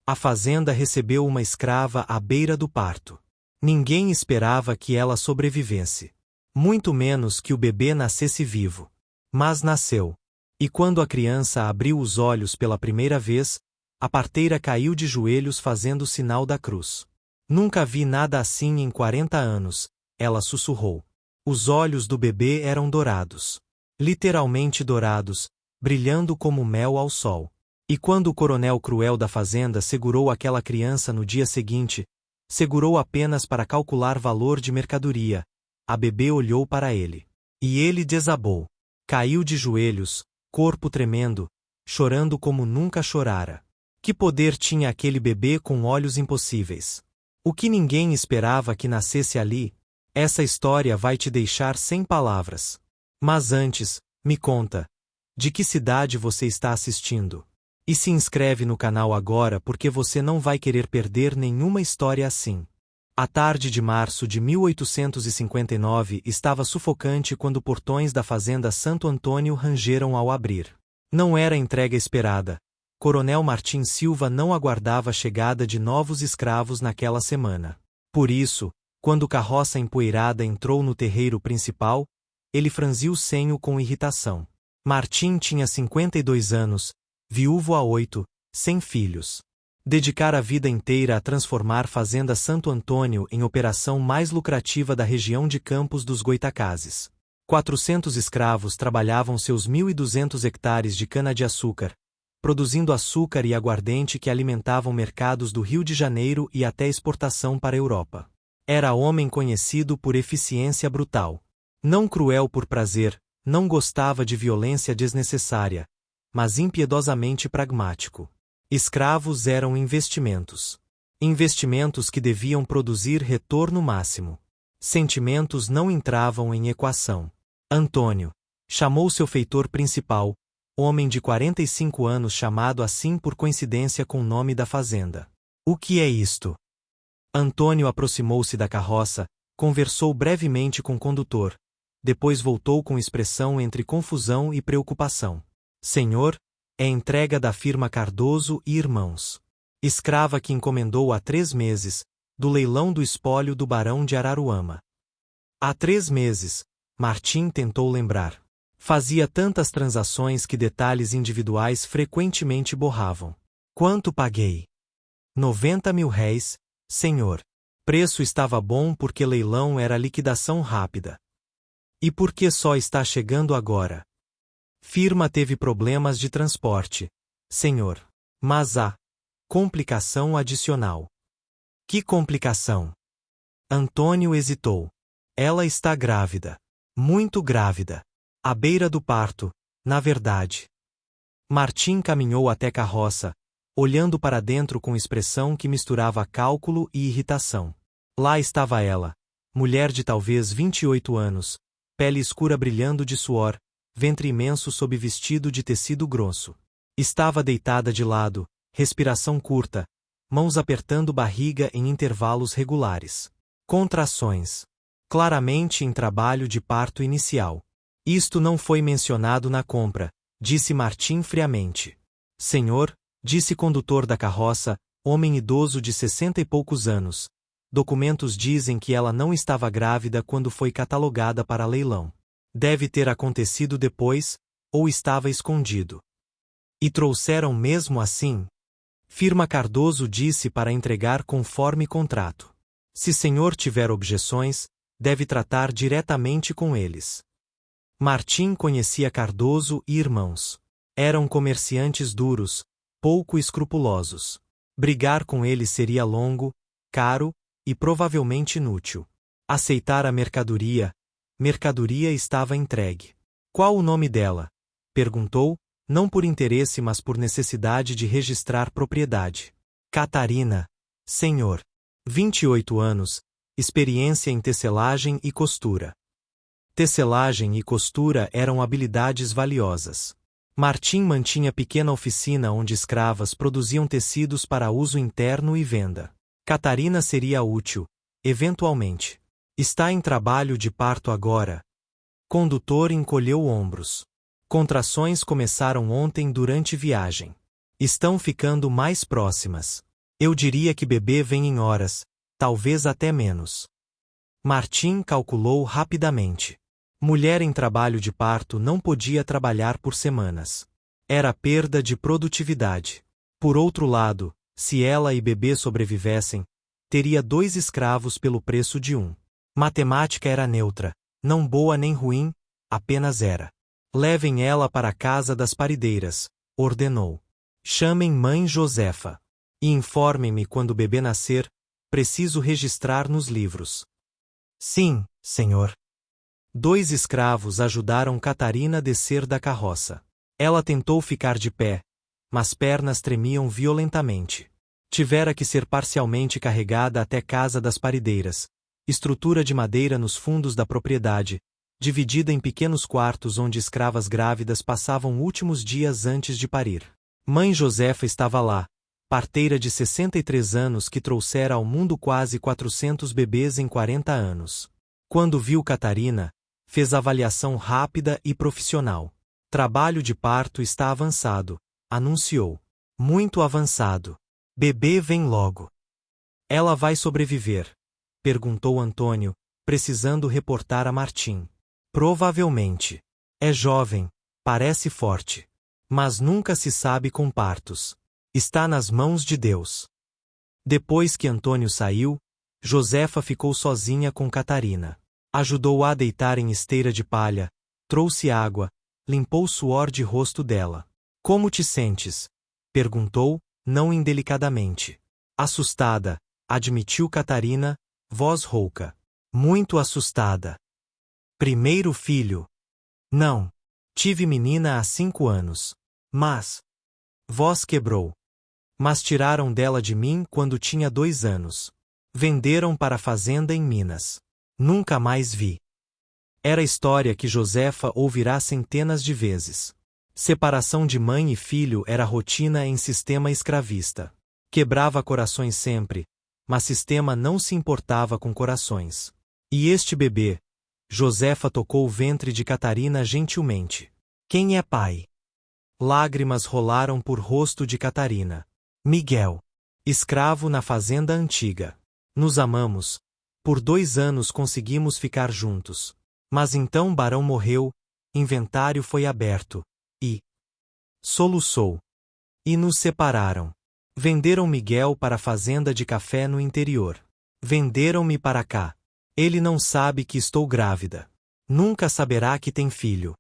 A fazenda recebeu uma escrava à beira do parto. Ninguém esperava que ela sobrevivesse. Muito menos que o bebê nascesse vivo. Mas nasceu. E quando a criança abriu os olhos pela primeira vez, a parteira caiu de joelhos fazendo o sinal da cruz. Nunca vi nada assim em 40 anos, ela sussurrou. Os olhos do bebê eram dourados. Literalmente dourados, brilhando como mel ao sol. E quando o coronel cruel da fazenda segurou aquela criança no dia seguinte, segurou apenas para calcular valor de mercadoria, a bebê olhou para ele. E ele desabou. Caiu de joelhos, corpo tremendo, chorando como nunca chorara. Que poder tinha aquele bebê com olhos impossíveis? O que ninguém esperava que nascesse ali? Essa história vai te deixar sem palavras. Mas antes, me conta. De que cidade você está assistindo? E se inscreve no canal agora porque você não vai querer perder nenhuma história assim. A tarde de março de 1859 estava sufocante quando portões da fazenda Santo Antônio rangeram ao abrir. Não era a entrega esperada. Coronel Martim Silva não aguardava a chegada de novos escravos naquela semana. Por isso, quando carroça empoeirada entrou no terreiro principal, ele franziu o senho com irritação. Martim tinha 52 anos, viúvo há 8, sem filhos. Dedicar a vida inteira a transformar Fazenda Santo Antônio em operação mais lucrativa da região de Campos dos Goitacazes. 400 escravos trabalhavam seus 1.200 hectares de cana-de-açúcar, produzindo açúcar e aguardente que alimentavam mercados do Rio de Janeiro e até exportação para a Europa. Era homem conhecido por eficiência brutal. Não cruel por prazer, não gostava de violência desnecessária, mas impiedosamente pragmático. Escravos eram investimentos. Investimentos que deviam produzir retorno máximo. Sentimentos não entravam em equação. Antônio chamou seu feitor principal, homem de 45 anos chamado assim por coincidência com o nome da fazenda. O que é isto? Antônio aproximou-se da carroça, conversou brevemente com o condutor, depois voltou com expressão entre confusão e preocupação. Senhor, é entrega da firma Cardoso e Irmãos. Escrava que encomendou há 3 meses, do leilão do espólio do Barão de Araruama. Há 3 meses, Martim tentou lembrar. Fazia tantas transações que detalhes individuais frequentemente borravam. Quanto paguei? 90.000 réis, senhor. Preço estava bom porque leilão era liquidação rápida. E por que só está chegando agora? Firma teve problemas de transporte, senhor. Mas há complicação adicional. Que complicação? Antônio hesitou. Ela está grávida. Muito grávida. À beira do parto, na verdade. Martim caminhou até a carroça, olhando para dentro com expressão que misturava cálculo e irritação. Lá estava ela, mulher de talvez 28 anos, pele escura brilhando de suor, ventre imenso sob vestido de tecido grosso. Estava deitada de lado, respiração curta, mãos apertando barriga em intervalos regulares. Contrações. Claramente em trabalho de parto inicial. Isto não foi mencionado na compra, disse Martim friamente. Senhor, disse condutor da carroça, homem idoso de 60 e poucos anos. Documentos dizem que ela não estava grávida quando foi catalogada para leilão. Deve ter acontecido depois, ou estava escondido. E trouxeram mesmo assim? Firma Cardoso disse para entregar conforme contrato. Se senhor tiver objeções, deve tratar diretamente com eles. Martim conhecia Cardoso e Irmãos. Eram comerciantes duros, pouco escrupulosos. Brigar com eles seria longo, caro e provavelmente inútil. Aceitar a mercadoria estava entregue. Qual o nome dela? Perguntou, não por interesse mas por necessidade de registrar propriedade. Catarina, senhor. 28 anos, experiência em tecelagem e costura. Tecelagem e costura eram habilidades valiosas. Martim mantinha pequena oficina onde escravas produziam tecidos para uso interno e venda. Catarina seria útil, eventualmente. Está em trabalho de parto agora. Condutor encolheu ombros. Contrações começaram ontem durante viagem. Estão ficando mais próximas. Eu diria que bebê vem em horas, talvez até menos. Martim calculou rapidamente. Mulher em trabalho de parto não podia trabalhar por semanas. Era perda de produtividade. Por outro lado, se ela e bebê sobrevivessem, teria 2 escravos pelo preço de um. Matemática era neutra, não boa nem ruim, apenas era. Levem ela para a casa das parideiras, ordenou. Chamem mãe Josefa. E informem-me quando o bebê nascer, preciso registrar nos livros. Sim, senhor. 2 escravos ajudaram Catarina a descer da carroça. Ela tentou ficar de pé, mas pernas tremiam violentamente. Tivera que ser parcialmente carregada até casa das parideiras, estrutura de madeira nos fundos da propriedade, dividida em pequenos quartos onde escravas grávidas passavam últimos dias antes de parir. Mãe Josefa estava lá, parteira de 63 anos que trouxera ao mundo quase 400 bebês em 40 anos. Quando viu Catarina, fez avaliação rápida e profissional. Trabalho de parto está avançado, anunciou. Muito avançado. Bebê vem logo. Ela vai sobreviver? Perguntou Antônio, precisando reportar a Martim. Provavelmente. É jovem, parece forte. Mas nunca se sabe com partos. Está nas mãos de Deus. Depois que Antônio saiu, Josefa ficou sozinha com Catarina. Ajudou-a a deitar em esteira de palha, trouxe água, limpou o suor de rosto dela. Como te sentes? Perguntou, não indelicadamente. Assustada, admitiu Catarina, voz rouca. Muito assustada. Primeiro filho. Não. Tive menina há 5 anos. Mas. Voz quebrou. Mas tiraram dela de mim quando tinha 2 anos. Venderam para a fazenda em Minas. Nunca mais vi. Era história que Josefa ouvirá centenas de vezes. Separação de mãe e filho era rotina em sistema escravista. Quebrava corações sempre, mas sistema não se importava com corações. E este bebê? Josefa tocou o ventre de Catarina gentilmente. Quem é pai? Lágrimas rolaram por rosto de Catarina. Miguel. Escravo na fazenda antiga. Nos amamos. Por 2 anos conseguimos ficar juntos. Mas então Barão morreu, inventário foi aberto. E soluçou. E nos separaram. Venderam Miguel para a fazenda de café no interior. Venderam-me para cá. Ele não sabe que estou grávida. Nunca saberá que tem filho.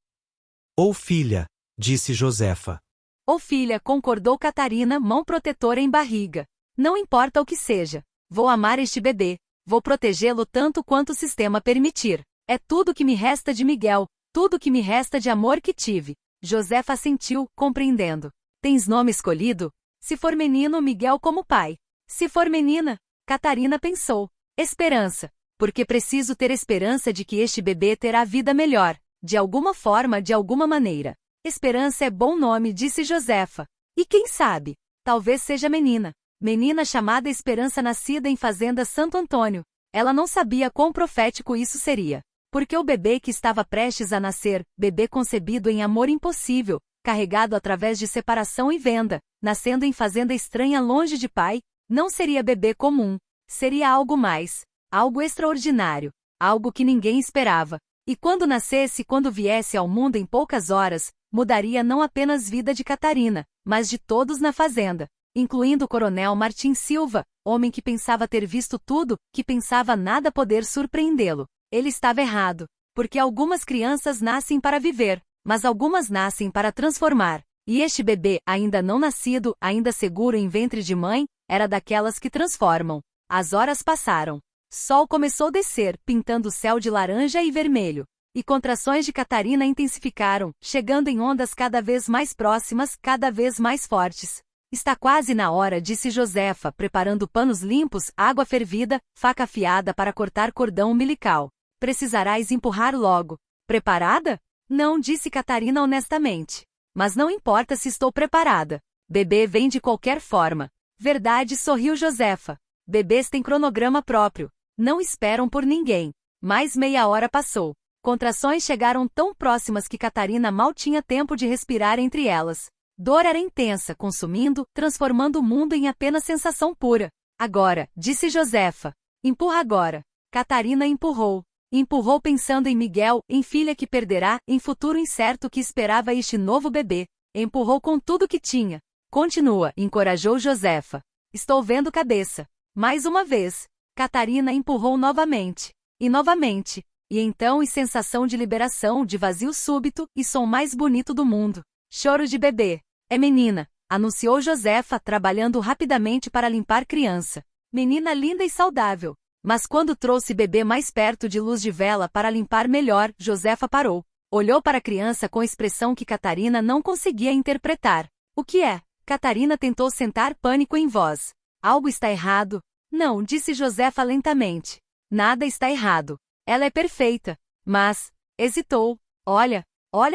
Ou filha, disse Josefa. Ou filha, concordou Catarina, mão protetora em barriga. Não importa o que seja. Vou amar este bebê. Vou protegê-lo tanto quanto o sistema permitir. É tudo que me resta de Miguel, tudo que me resta de amor que tive. Josefa assentiu, compreendendo. Tens nome escolhido? Se for menino, Miguel como pai. Se for menina, Catarina pensou. Esperança. Porque preciso ter esperança de que este bebê terá vida melhor. De alguma forma, de alguma maneira. Esperança é bom nome, disse Josefa. E quem sabe? Talvez seja menina. Menina chamada Esperança nascida em fazenda Santo Antônio. Ela não sabia quão profético isso seria. Porque o bebê que estava prestes a nascer, bebê concebido em amor impossível, carregado através de separação e venda, nascendo em fazenda estranha longe de pai, não seria bebê comum. Seria algo mais. Algo extraordinário. Algo que ninguém esperava. E quando nascesse, quando viesse ao mundo em poucas horas, mudaria não apenas vida de Catarina, mas de todos na fazenda, incluindo o coronel Martim Silva, homem que pensava ter visto tudo, que pensava nada poder surpreendê-lo. Ele estava errado, porque algumas crianças nascem para viver, mas algumas nascem para transformar. E este bebê, ainda não nascido, ainda seguro em ventre de mãe, era daquelas que transformam. As horas passaram. Sol começou a descer, pintando o céu de laranja e vermelho. E contrações de Catarina intensificaram, chegando em ondas cada vez mais próximas, cada vez mais fortes. Está quase na hora, disse Josefa, preparando panos limpos, água fervida, faca afiada para cortar cordão umbilical. Precisarás empurrar logo. Preparada? Não, disse Catarina honestamente. Mas não importa se estou preparada. Bebê vem de qualquer forma. Verdade, sorriu Josefa. Bebês têm cronograma próprio. Não esperam por ninguém. Mais meia hora passou. Contrações chegaram tão próximas que Catarina mal tinha tempo de respirar entre elas. Dor era intensa, consumindo, transformando o mundo em apenas sensação pura. Agora, disse Josefa. Empurra agora. Catarina empurrou. Empurrou pensando em Miguel, em filha que perderá, em futuro incerto que esperava este novo bebê. Empurrou com tudo que tinha. Continua, encorajou Josefa. Estou vendo cabeça. Mais uma vez. Catarina empurrou novamente. E novamente. E então, sensação de liberação, de vazio súbito, e som mais bonito do mundo. Choro de bebê. É menina, anunciou Josefa, trabalhando rapidamente para limpar criança. Menina linda e saudável. Mas quando trouxe bebê mais perto de luz de vela para limpar melhor, Josefa parou. Olhou para a criança com expressão que Catarina não conseguia interpretar. O que é? Catarina tentou sentar pânico em voz. Algo está errado? Não, disse Josefa lentamente. Nada está errado. Ela é perfeita. Mas, hesitou. Olha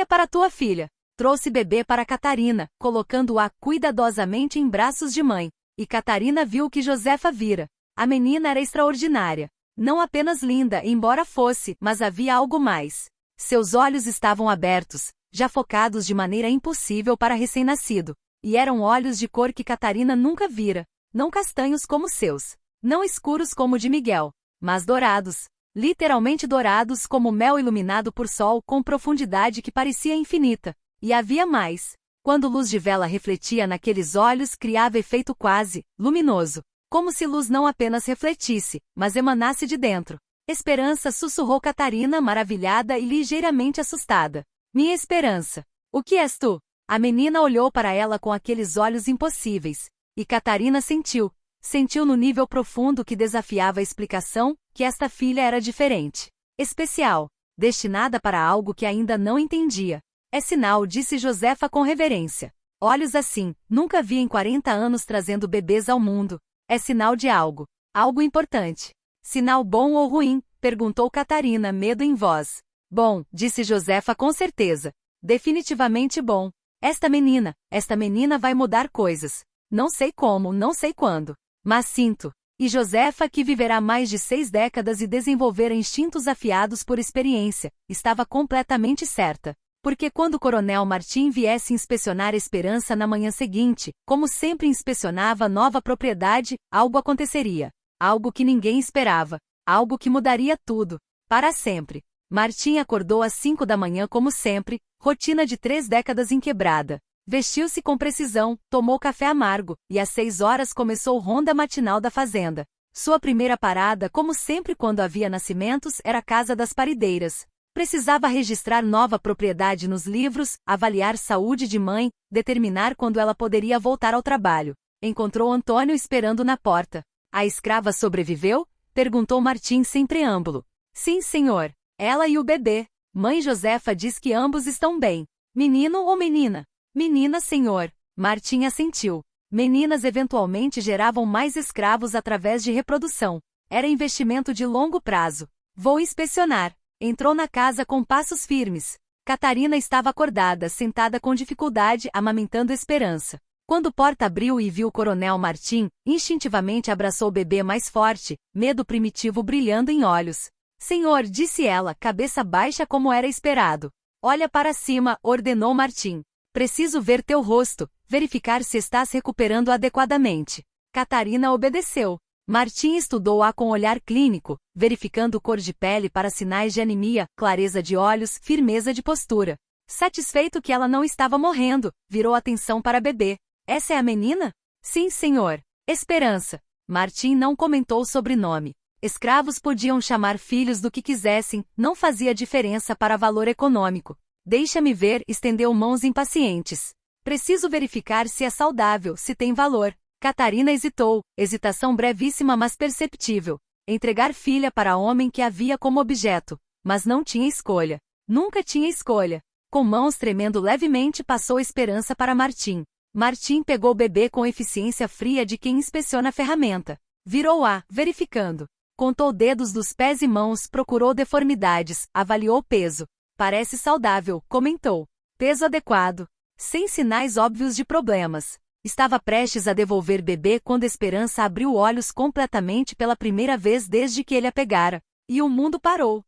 para tua filha. Trouxe bebê para Catarina, colocando-a cuidadosamente em braços de mãe. E Catarina viu o que Josefa vira. A menina era extraordinária. Não apenas linda, embora fosse, mas havia algo mais. Seus olhos estavam abertos, já focados de maneira impossível para recém-nascido. E eram olhos de cor que Catarina nunca vira. Não castanhos como seus. Não escuros como o de Miguel. Mas dourados. Literalmente dourados como mel iluminado por sol com profundidade que parecia infinita. E havia mais. Quando luz de vela refletia naqueles olhos, criava efeito quase luminoso. Como se luz não apenas refletisse, mas emanasse de dentro. Esperança, sussurrou Catarina, maravilhada e ligeiramente assustada. Minha esperança. O que és tu? A menina olhou para ela com aqueles olhos impossíveis. E Catarina sentiu. Sentiu no nível profundo que desafiava a explicação, que esta filha era diferente. Especial. Destinada para algo que ainda não entendia. É sinal, disse Josefa com reverência. Olhos assim, nunca vi em 40 anos trazendo bebês ao mundo. É sinal de algo. Algo importante. Sinal bom ou ruim? Perguntou Catarina, medo em voz. Bom, disse Josefa com certeza. Definitivamente bom. Esta menina vai mudar coisas. Não sei como, não sei quando. Mas sinto. E Josefa, que viverá mais de 6 décadas e desenvolvera instintos afiados por experiência, estava completamente certa. Porque quando o coronel Martim viesse inspecionar Esperança na manhã seguinte, como sempre inspecionava nova propriedade, algo aconteceria. Algo que ninguém esperava. Algo que mudaria tudo. Para sempre. Martim acordou às 5 da manhã como sempre, rotina de 3 décadas inquebrada. Vestiu-se com precisão, tomou café amargo, e às 6 horas começou ronda matinal da fazenda. Sua primeira parada, como sempre quando havia nascimentos, era a casa das parideiras. Precisava registrar nova propriedade nos livros, avaliar saúde de mãe, determinar quando ela poderia voltar ao trabalho. Encontrou Antônio esperando na porta. A escrava sobreviveu? Perguntou Martim sem preâmbulo. Sim, senhor. Ela e o bebê. Mãe Josefa diz que ambos estão bem. Menino ou menina? Menina, senhor. Martim assentiu. Meninas eventualmente geravam mais escravos através de reprodução. Era investimento de longo prazo. Vou inspecionar. Entrou na casa com passos firmes. Catarina estava acordada, sentada com dificuldade, amamentando Esperança. Quando a porta abriu e viu o coronel Martim, instintivamente abraçou o bebê mais forte, medo primitivo brilhando em olhos. Senhor, disse ela, cabeça baixa como era esperado. Olha para cima, ordenou Martim. Preciso ver teu rosto, verificar se estás recuperando adequadamente. Catarina obedeceu. Martim estudou-a com olhar clínico, verificando cor de pele para sinais de anemia, clareza de olhos, firmeza de postura. Satisfeito que ela não estava morrendo, virou atenção para a bebê. Essa é a menina? Sim, senhor. Esperança. Martim não comentou o sobrenome. Escravos podiam chamar filhos do que quisessem, não fazia diferença para valor econômico. Deixa-me ver, estendeu mãos impacientes. Preciso verificar se é saudável, se tem valor. Catarina hesitou, hesitação brevíssima mas perceptível. Entregar filha para homem que havia como objeto, mas não tinha escolha. Nunca tinha escolha. Com mãos tremendo levemente passou Esperança para Martim. Martim pegou o bebê com eficiência fria de quem inspeciona a ferramenta. Virou-a, verificando. Contou dedos dos pés e mãos, procurou deformidades, avaliou o peso. Parece saudável, comentou. Peso adequado. Sem sinais óbvios de problemas. Estava prestes a devolver bebê quando Esperança abriu olhos completamente pela primeira vez desde que ele a pegara. E o mundo parou.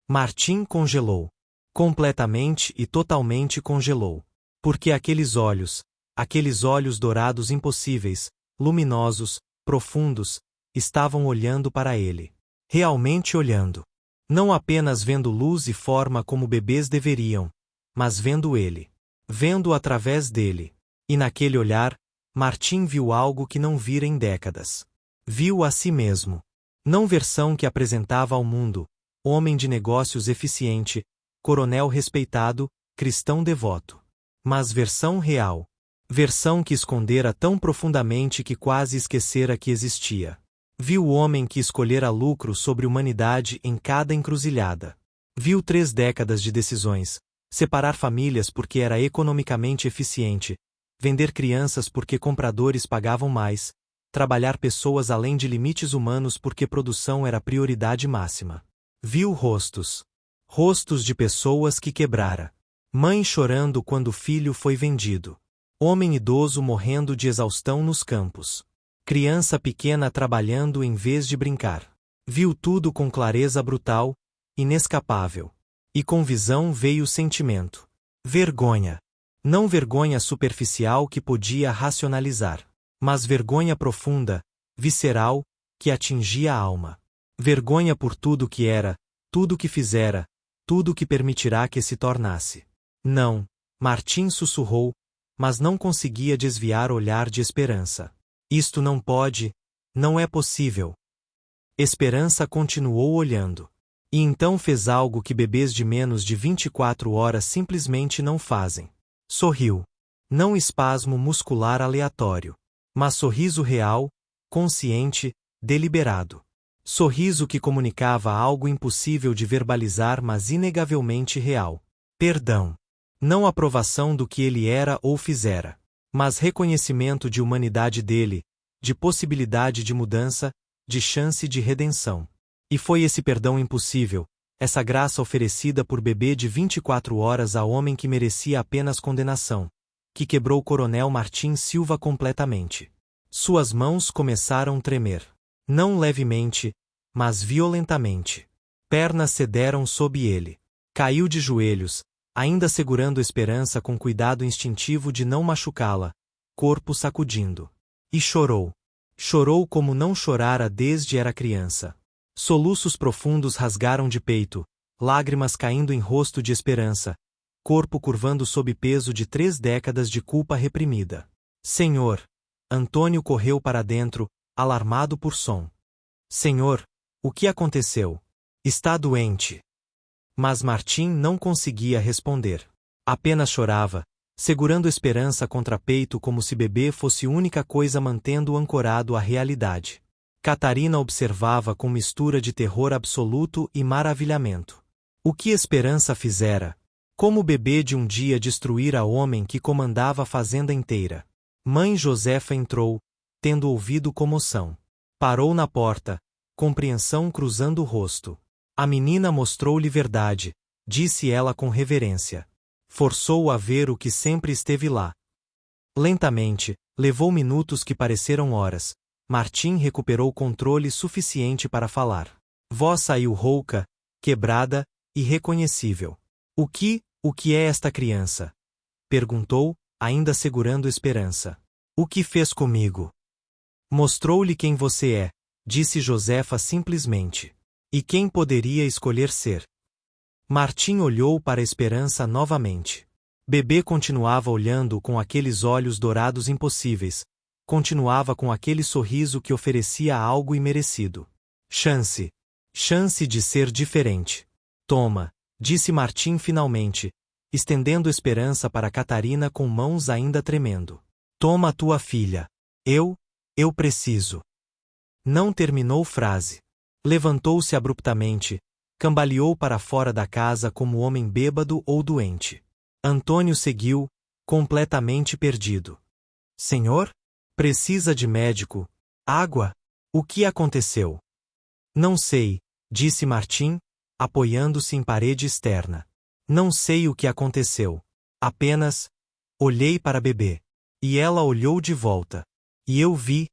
Martim congelou. Completamente e totalmente congelou. Porque aqueles olhos dourados impossíveis, luminosos, profundos, estavam olhando para ele. Realmente olhando. Não apenas vendo luz e forma como bebês deveriam, mas vendo ele. Vendo através dele. E naquele olhar, Martim viu algo que não vira em décadas. Viu a si mesmo. Não versão que apresentava ao mundo, homem de negócios eficiente, coronel respeitado, cristão devoto. Mas versão real. Versão que escondera tão profundamente que quase esquecera que existia. Viu o homem que escolhera lucro sobre humanidade em cada encruzilhada. Viu 3 décadas de decisões, separar famílias porque era economicamente eficiente, vender crianças porque compradores pagavam mais, trabalhar pessoas além de limites humanos porque produção era prioridade máxima. Viu rostos. Rostos de pessoas que quebrara. Mãe chorando quando o filho foi vendido. Homem idoso morrendo de exaustão nos campos. Criança pequena trabalhando em vez de brincar. Viu tudo com clareza brutal, inescapável. E com visão veio sentimento. Vergonha. Não vergonha superficial que podia racionalizar, mas vergonha profunda, visceral, que atingia a alma. Vergonha por tudo que era, tudo que fizera, tudo que permitirá que se tornasse. Não, Martim sussurrou, mas não conseguia desviar o olhar de Esperança. Isto não pode, não é possível. Esperança continuou olhando. E então fez algo que bebês de menos de 24 horas simplesmente não fazem. Sorriu. Não espasmo muscular aleatório. Mas sorriso real, consciente, deliberado. Sorriso que comunicava algo impossível de verbalizar, mas inegavelmente real. Perdão. Não aprovação do que ele era ou fizera, mas reconhecimento de humanidade dele, de possibilidade de mudança, de chance de redenção. E foi esse perdão impossível, essa graça oferecida por bebê de 24 horas a homem que merecia apenas condenação, que quebrou o coronel Martim Silva completamente. Suas mãos começaram a tremer. Não levemente, mas violentamente. Pernas cederam sob ele. Caiu de joelhos, ainda segurando a Esperança com cuidado instintivo de não machucá-la, corpo sacudindo. E chorou. Chorou como não chorara desde era criança. Soluços profundos rasgaram de peito, lágrimas caindo em rosto de Esperança, corpo curvando sob peso de 3 décadas de culpa reprimida. Senhor! Antônio correu para dentro, alarmado por som. Senhor, o que aconteceu? Está doente. Mas Martim não conseguia responder. Apenas chorava, segurando Esperança contra peito como se bebê fosse única coisa mantendo-o ancorado à realidade. Catarina observava com mistura de terror absoluto e maravilhamento. O que Esperança fizera? Como o bebê de um dia destruíra o homem que comandava a fazenda inteira. Mãe Josefa entrou, tendo ouvido comoção. Parou na porta, compreensão cruzando o rosto. A menina mostrou-lhe verdade, disse ela com reverência. Forçou-o a ver o que sempre esteve lá. Lentamente, levou minutos que pareceram horas. Martim recuperou controle suficiente para falar. Voz saiu rouca, quebrada, irreconhecível. O que é esta criança? Perguntou, ainda segurando Esperança. O que fez comigo? Mostrou-lhe quem você é, disse Josefa simplesmente. E quem poderia escolher ser? Martim olhou para Esperança novamente. Bebê continuava olhando com aqueles olhos dourados impossíveis, continuava com aquele sorriso que oferecia algo imerecido. Chance. Chance de ser diferente. Toma, disse Martim finalmente, estendendo Esperança para Catarina com mãos ainda tremendo. Toma a tua filha. Eu preciso. Não terminou frase. Levantou-se abruptamente, cambaleou para fora da casa como homem bêbado ou doente. Antônio seguiu, completamente perdido. Senhor? Precisa de médico? Água? O que aconteceu? Não sei, disse Martim, apoiando-se em parede externa. Não sei o que aconteceu. Apenas olhei para bebê. E ela olhou de volta. E eu vi.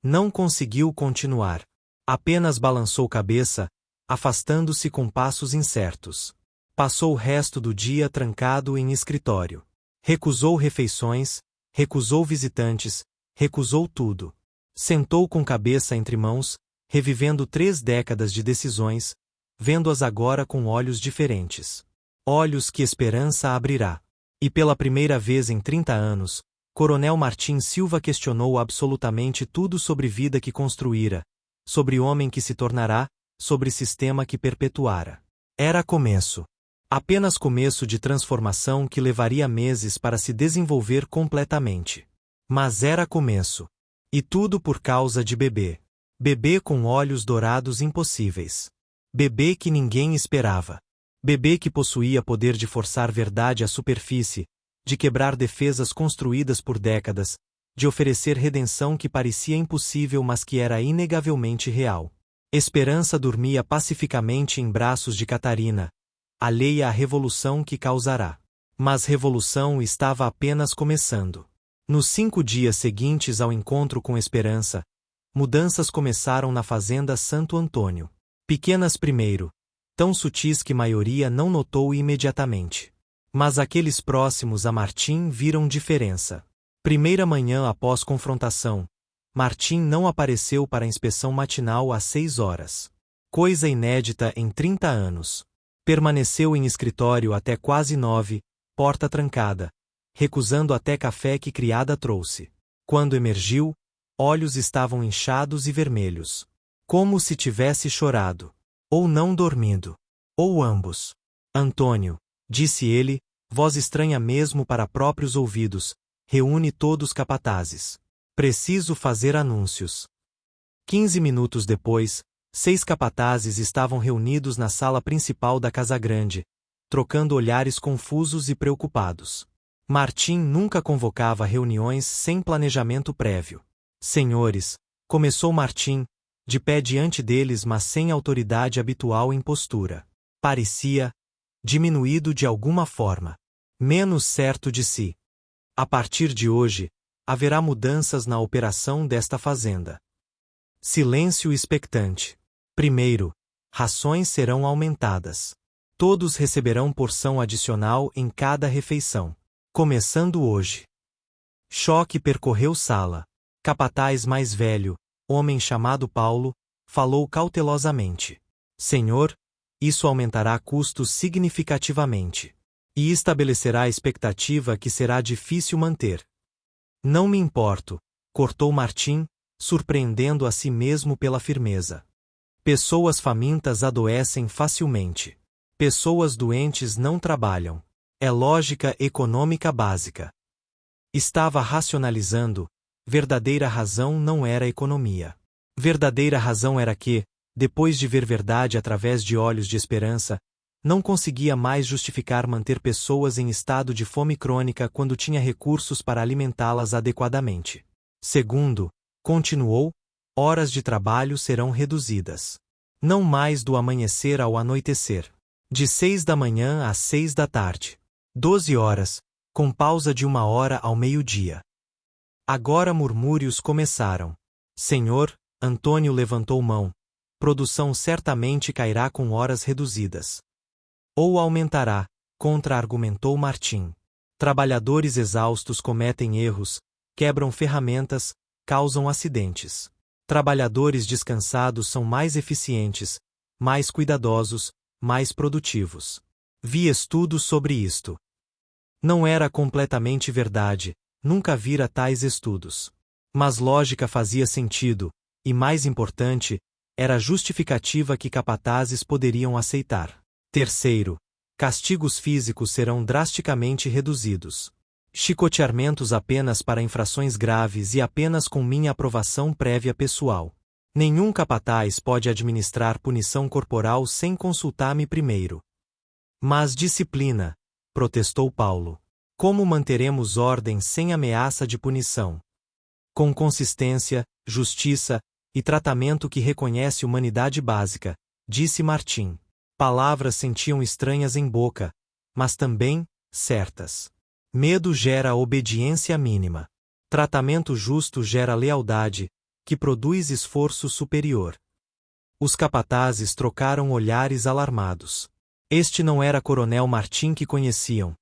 Não conseguiu continuar. Apenas balançou cabeça, afastando-se com passos incertos. Passou o resto do dia trancado em escritório. Recusou refeições, recusou visitantes, recusou tudo. Sentou com cabeça entre mãos, revivendo 3 décadas de decisões, vendo-as agora com olhos diferentes. Olhos que esperança abrirá. E pela primeira vez em 30 anos, Coronel Martim Silva questionou absolutamente tudo sobre vida que construíra, sobre homem que se tornará, sobre sistema que perpetuara. Era começo. Apenas começo de transformação que levaria meses para se desenvolver completamente. Mas era começo. E tudo por causa de Bebê. Bebê com olhos dourados impossíveis. Bebê que ninguém esperava. Bebê que possuía poder de forçar verdade à superfície, de quebrar defesas construídas por décadas, de oferecer redenção que parecia impossível mas que era inegavelmente real. Esperança dormia pacificamente em braços de Catarina, alheia à revolução que causará. Mas revolução estava apenas começando. Nos 5 dias seguintes ao encontro com Esperança, mudanças começaram na fazenda Santo Antônio. Pequenas primeiro, tão sutis que maioria não notou imediatamente. Mas aqueles próximos a Martim viram diferença. Primeira manhã após confrontação, Martim não apareceu para a inspeção matinal às 6 horas. Coisa inédita em 30 anos. Permaneceu em escritório até quase 9, porta trancada, recusando até café que criada trouxe. Quando emergiu, olhos estavam inchados e vermelhos. Como se tivesse chorado. Ou não dormido. Ou ambos. Antônio, disse ele, voz estranha mesmo para próprios ouvidos, reúne todos capatazes. Preciso fazer anúncios. 15 minutos depois, 6 capatazes estavam reunidos na sala principal da Casa Grande, trocando olhares confusos e preocupados. Martim nunca convocava reuniões sem planejamento prévio. Senhores, começou Martim, de pé diante deles mas sem autoridade habitual em postura. Parecia diminuído de alguma forma. Menos certo de si. A partir de hoje, haverá mudanças na operação desta fazenda. Silêncio expectante. Primeiro, rações serão aumentadas. Todos receberão porção adicional em cada refeição. Começando hoje. Choque percorreu sala. Capataz mais velho, homem chamado Paulo, falou cautelosamente. Senhor, isso aumentará custos significativamente. E estabelecerá a expectativa que será difícil manter. Não me importo, cortou Martim, surpreendendo a si mesmo pela firmeza. Pessoas famintas adoecem facilmente. Pessoas doentes não trabalham. É lógica econômica básica. Estava racionalizando, verdadeira razão não era economia. Verdadeira razão era que, depois de ver verdade através de olhos de esperança, não conseguia mais justificar manter pessoas em estado de fome crônica quando tinha recursos para alimentá-las adequadamente. Segundo, continuou, horas de trabalho serão reduzidas. Não mais do amanhecer ao anoitecer. De 6 da manhã às 6 da tarde. 12 horas, com pausa de 1 hora ao meio-dia. Agora murmúrios começaram. Senhor, Antônio levantou mão. Produção certamente cairá com horas reduzidas. Ou aumentará, contra-argumentou Martim. Trabalhadores exaustos cometem erros, quebram ferramentas, causam acidentes. Trabalhadores descansados são mais eficientes, mais cuidadosos, mais produtivos. Vi estudos sobre isto. Não era completamente verdade, nunca vira tais estudos. Mas lógica fazia sentido, e mais importante, era justificativa que capatazes poderiam aceitar. Terceiro, castigos físicos serão drasticamente reduzidos. Chicoteamentos apenas para infrações graves e apenas com minha aprovação prévia pessoal. Nenhum capataz pode administrar punição corporal sem consultar-me primeiro. Mas disciplina, protestou Paulo. Como manteremos ordem sem ameaça de punição? Com consistência, justiça e tratamento que reconhece humanidade básica, disse Martim. Palavras sentiam estranhas em boca, mas também certas. Medo gera obediência mínima. Tratamento justo gera lealdade, que produz esforço superior. Os capatazes trocaram olhares alarmados. Este não era Coronel Martim que conheciam.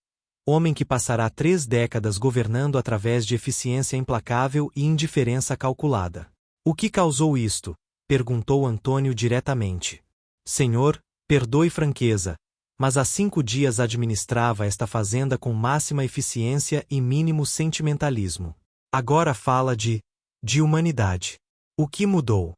homem que passará 3 décadas governando através de eficiência implacável e indiferença calculada. O que causou isto? Perguntou Antônio diretamente. Senhor, perdoe franqueza, mas há 5 dias administrava esta fazenda com máxima eficiência e mínimo sentimentalismo. Agora fala de humanidade. O que mudou?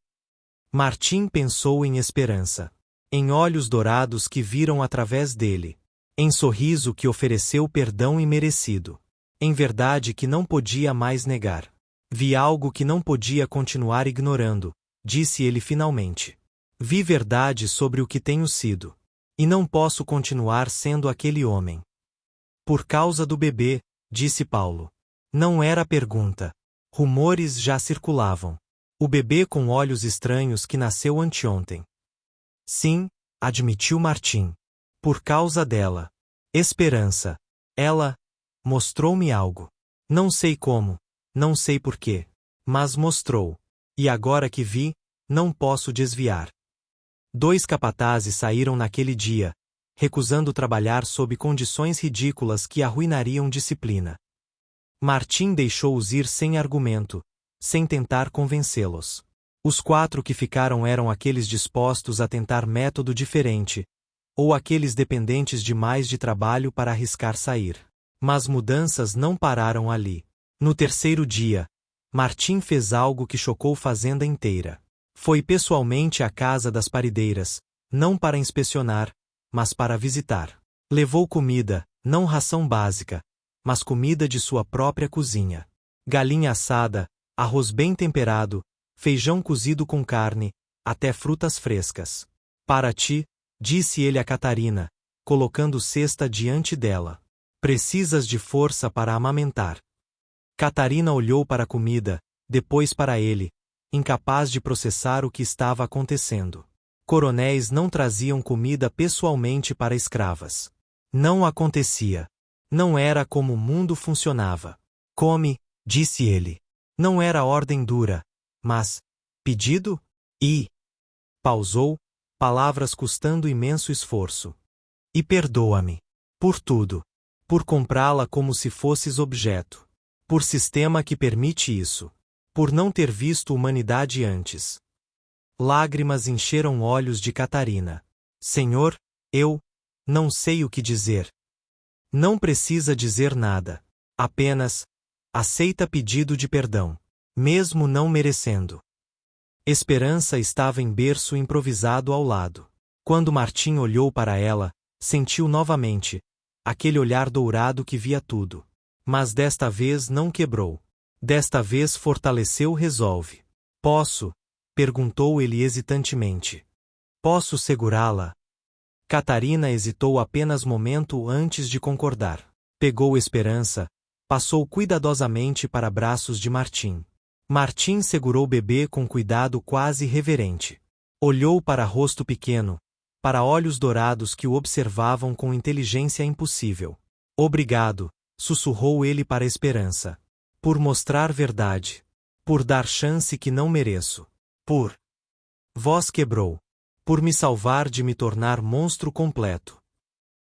Martim pensou em esperança. Em olhos dourados que viram através dele. Em sorriso que ofereceu perdão imerecido. Em verdade que não podia mais negar. Vi algo que não podia continuar ignorando, disse ele finalmente. Vi verdade sobre o que tenho sido. E não posso continuar sendo aquele homem. Por causa do bebê, disse Paulo. Não era pergunta. Rumores já circulavam. O bebê com olhos estranhos que nasceu anteontem. Sim, admitiu Martim. Por causa dela. Esperança. Ela mostrou-me algo. Não sei como, não sei porquê, mas mostrou. E agora que vi, não posso desviar. 2 capatazes saíram naquele dia, recusando trabalhar sob condições ridículas que arruinariam disciplina. Martim deixou-os ir sem argumento, sem tentar convencê-los. Os 4 que ficaram eram aqueles dispostos a tentar método diferente, ou aqueles dependentes demais de trabalho para arriscar sair. Mas mudanças não pararam ali. No 3º dia, Martim fez algo que chocou a fazenda inteira. Foi pessoalmente à casa das parideiras, não para inspecionar, mas para visitar. Levou comida, não ração básica, mas comida de sua própria cozinha. Galinha assada, arroz bem temperado, feijão cozido com carne, até frutas frescas. Para ti, disse ele a Catarina, colocando cesta diante dela. Precisas de força para amamentar. Catarina olhou para a comida, depois para ele, incapaz de processar o que estava acontecendo. Coronéis não traziam comida pessoalmente para escravas. Não acontecia. Não era como o mundo funcionava. Come, disse ele. Não era ordem dura, mas pedido? E pausou, palavras custando imenso esforço. E perdoa-me. Por tudo. Por comprá-la como se fosses objeto. Por sistema que permite isso. Por não ter visto humanidade antes. Lágrimas encheram olhos de Catarina. Senhor, eu não sei o que dizer. Não precisa dizer nada. Apenas aceita pedido de perdão, mesmo não merecendo. Esperança estava em berço improvisado ao lado. Quando Martim olhou para ela, sentiu novamente aquele olhar dourado que via tudo. Mas desta vez não quebrou. Desta vez fortaleceu resolve. Posso? Perguntou ele hesitantemente. Posso segurá-la? Catarina hesitou apenas momento antes de concordar. Pegou Esperança, passou cuidadosamente para braços de Martim. Martim segurou o bebê com cuidado quase reverente. Olhou para rosto pequeno, para olhos dourados que o observavam com inteligência impossível. Obrigado, sussurrou ele para Esperança. Por mostrar verdade. Por dar chance que não mereço. Por voz quebrou. Por me salvar de me tornar monstro completo.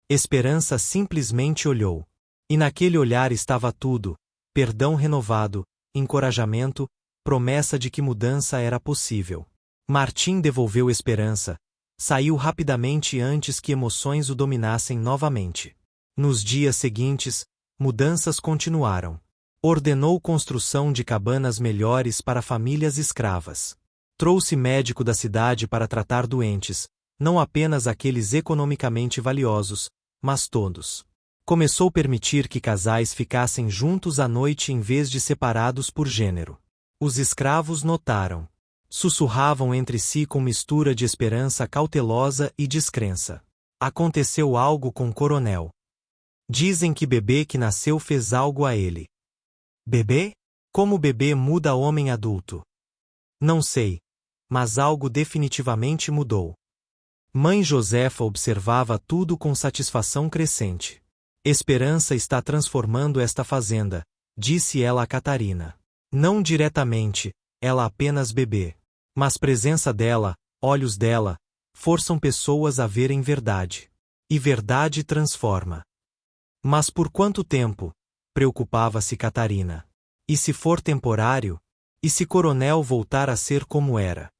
Esperança simplesmente olhou. E naquele olhar estava tudo: perdão renovado, encorajamento, promessa de que mudança era possível. Martim devolveu Esperança. Saiu rapidamente antes que emoções o dominassem novamente. Nos dias seguintes, mudanças continuaram. Ordenou construção de cabanas melhores para famílias escravas. Trouxe médico da cidade para tratar doentes, não apenas aqueles economicamente valiosos, mas todos. Começou a permitir que casais ficassem juntos à noite em vez de separados por gênero. Os escravos notaram. Sussurravam entre si com mistura de esperança cautelosa e descrença. Aconteceu algo com o coronel. Dizem que bebê que nasceu fez algo a ele. Bebê? Como bebê muda homem adulto? Não sei, mas algo definitivamente mudou. Mãe Josefa observava tudo com satisfação crescente. Esperança está transformando esta fazenda, disse ela a Catarina. Não diretamente, ela apenas bebê. Mas presença dela, olhos dela, forçam pessoas a verem verdade. E verdade transforma. Mas por quanto tempo? Preocupava-se Catarina. E se for temporário? E se Coronel voltar a ser como era?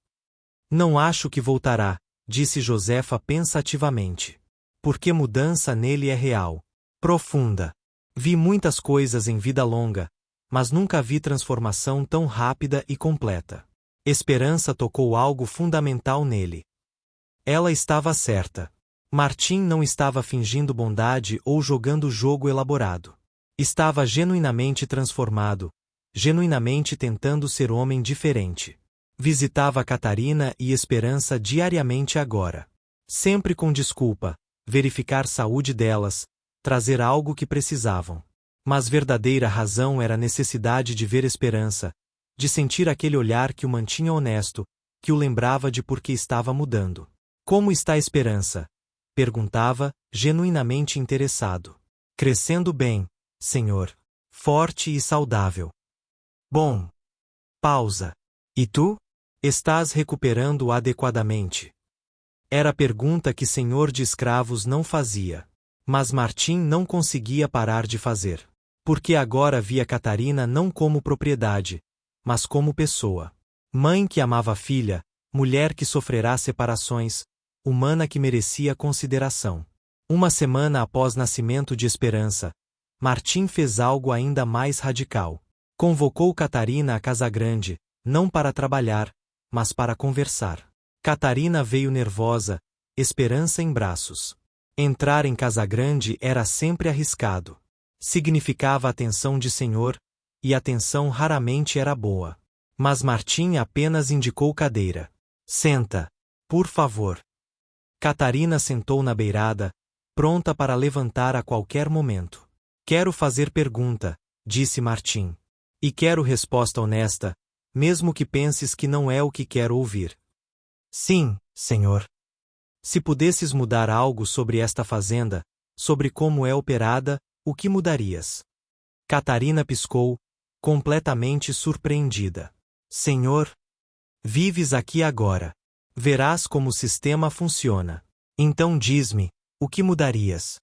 Não acho que voltará, disse Josefa pensativamente. Porque mudança nele é real. Profunda. Vi muitas coisas em vida longa, mas nunca vi transformação tão rápida e completa. Esperança tocou algo fundamental nele. Ela estava certa. Martim não estava fingindo bondade ou jogando jogo elaborado. Estava genuinamente transformado, genuinamente tentando ser homem diferente. Visitava Catarina e Esperança diariamente agora. Sempre com desculpa, verificar saúde delas, trazer algo que precisavam. Mas verdadeira razão era a necessidade de ver Esperança, de sentir aquele olhar que o mantinha honesto, que o lembrava de por que estava mudando. Como está a Esperança? Perguntava, genuinamente interessado. Crescendo bem, senhor. Forte e saudável. Bom. Pausa. E tu? Estás recuperando adequadamente? Era a pergunta que senhor de escravos não fazia. Mas Martim não conseguia parar de fazer. Porque agora via Catarina não como propriedade, mas como pessoa. Mãe que amava a filha, mulher que sofrerá separações, humana que merecia consideração. Uma semana após nascimento de Esperança, Martim fez algo ainda mais radical. Convocou Catarina à Casagrande, não para trabalhar, mas para conversar. Catarina veio nervosa, Esperança em braços. Entrar em Casagrande era sempre arriscado. Significava atenção de senhor, e a atenção raramente era boa. Mas Martim apenas indicou cadeira. Senta, por favor. Catarina sentou na beirada, pronta para levantar a qualquer momento. Quero fazer pergunta, disse Martim. E quero resposta honesta, mesmo que penses que não é o que quero ouvir. Sim, senhor. Se pudesses mudar algo sobre esta fazenda, sobre como é operada, o que mudarias? Catarina piscou, completamente surpreendida. Senhor, vives aqui agora. Verás como o sistema funciona. Então diz-me, o que mudarias?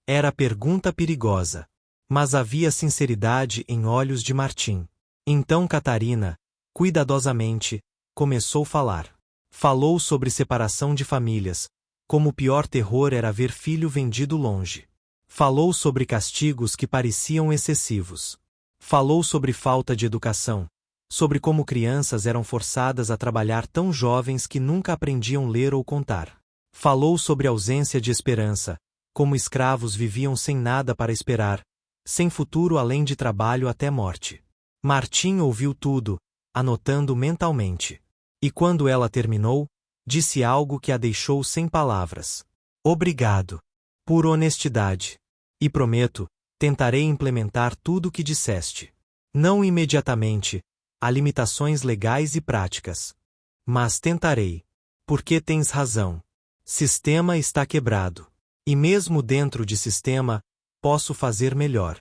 Era pergunta perigosa. Mas havia sinceridade em olhos de Martim. Então Catarina, cuidadosamente, começou a falar. Falou sobre separação de famílias, como o pior terror era ver filho vendido longe. Falou sobre castigos que pareciam excessivos. Falou sobre falta de educação, sobre como crianças eram forçadas a trabalhar tão jovens que nunca aprendiam ler ou contar. Falou sobre ausência de esperança, como escravos viviam sem nada para esperar, sem futuro além de trabalho até morte. Martim ouviu tudo, anotando mentalmente. E quando ela terminou, disse algo que a deixou sem palavras. Obrigado. Por honestidade. E prometo, tentarei implementar tudo o que disseste. Não imediatamente, há limitações legais e práticas. Mas tentarei. Porque tens razão. Sistema está quebrado. E mesmo dentro de sistema, posso fazer melhor.